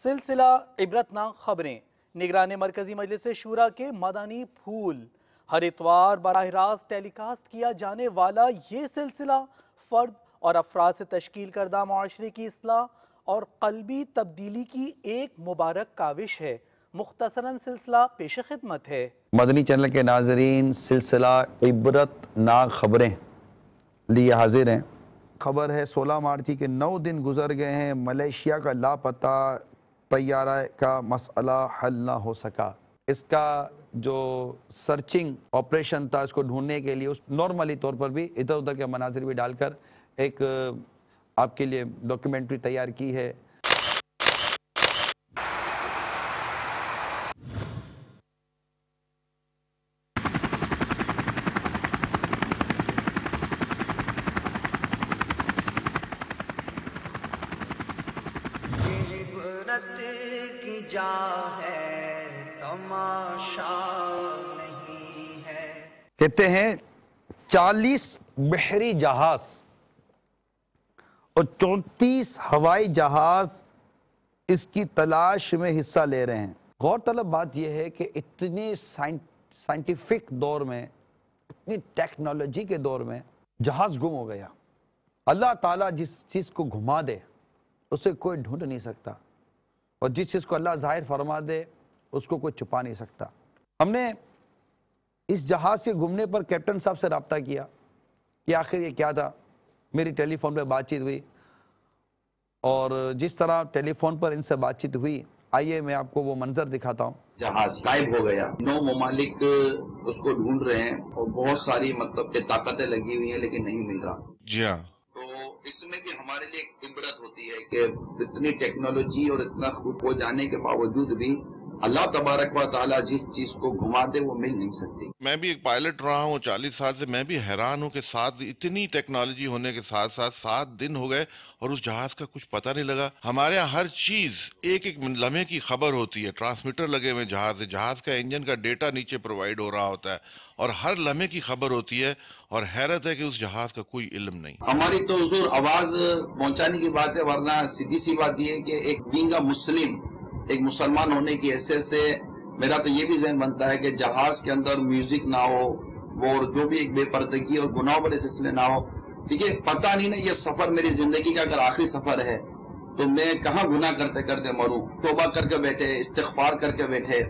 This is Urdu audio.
سلسلہ عبرتناک خبریں نگران مرکزی مجلس شورا کے مدنی پھول ہر اتوار براہ راست ٹیلی کاسٹ کیا جانے والا یہ سلسلہ فرد اور افراد سے تشکیل کردہ معاشرے کی اصلاح اور قلبی تبدیلی کی ایک مبارک کاوش ہے۔ مختصراً سلسلہ پیش خدمت ہے۔ مدنی چینل کے ناظرین، سلسلہ عبرتناک خبریں لیے حاضر ہیں۔ خبر ہے 16 مارچ کے 9 دن گزر گئے ہیں، ملیشیا کا لاپتہ طیارہ کا مسئلہ حل نہ ہو سکا۔ اس کا جو سرچنگ آپریشن تھا، اس کو ڈھونڈنے کے لیے نارملی طور پر بھی ادھر ادھر کے مناظر بھی ڈال کر ایک آپ کے لیے ڈاکیومنٹری تیار کی ہے۔ کی جا ہے تماشا نہیں ہے۔ کہتے ہیں 40 بحری جہاز اور 34 ہوائی جہاز اس کی تلاش میں حصہ لے رہے ہیں۔ غور طلب بات یہ ہے کہ اتنے سائنٹیفک دور میں، اتنی ٹیکنالوجی کے دور میں جہاز گم ہو گیا۔ اللہ تعالیٰ جس چیز کو گھما دے اسے کوئی ڈھونڈ نہیں سکتا، اور جس چیز کو اللہ ظاہر فرما دے اس کو کوئی چھپا نہیں سکتا۔ ہم نے اس جہاز کے گمنے پر کیپٹن صاحب سے رابطہ کیا کہ آخر یہ کیا تھا۔ میری ٹیلی فون پہ بات چیت ہوئی، اور جس طرح ٹیلی فون پر ان سے بات چیت ہوئی، آئیے میں آپ کو وہ منظر دکھاتا ہوں۔ جہاز غائب ہو گیا، 9 ممالک اس کو ڈھونڈ رہے ہیں اور بہت ساری مطلب کہ طاقتیں لگی ہوئی ہیں لیکن نہیں مل رہا۔ جی ہاں، اس میں بھی ہمارے لیے ایک عبرت ہوتی ہے کہ اتنی ٹیکنالوجی اور اتنا خوب ہو جانے کے باوجود بھی اللہ تبارک و تعالیٰ جس چیز کو گھما دے وہ مل نہیں سکتی۔ میں بھی ایک پائلٹ رہا ہوں 40 سال سے، میں بھی حیران ہوں کہ اتنی ٹیکنالوجی ہونے کے ساتھ 7 دن ہو گئے اور اس جہاز کا کچھ پتہ نہیں لگا۔ ہمارے یہاں ہر چیز ایک لمحے کی خبر ہوتی ہے، ٹرانسمیٹر لگے ہوئے جہاز کا انجن کا ڈیٹا نیچے پرووائڈ ہو رہا ہوتا ہے اور ہر لمحے کی خبر ہوتی ہے، اور حیرت ہے کہ اس جہاز کا کوئی علم نہیں۔ ہماری تو حضور آواز پہنچانے کی بات ہے، ورنہ سیدھی سی بات یہ ہے کہ ایک بینگ اے مسلم، ایک مسلمان ہونے کی حیثیت سے میرا تو یہ بھی ذہن بنتا ہے کہ جہاز کے اندر میوزک نہ ہو، اور جو بھی ایک بے پردگی اور گناہوں والے سلسلے نہ ہو۔ ٹھیک ہے، پتہ نہیں نا یہ سفر میری زندگی کا اگر آخری سفر ہے تو میں کہاں گناہ کرتے کرتے مروں۔ توبہ کر کے بیٹھے، استغفار کر کے بیٹھے۔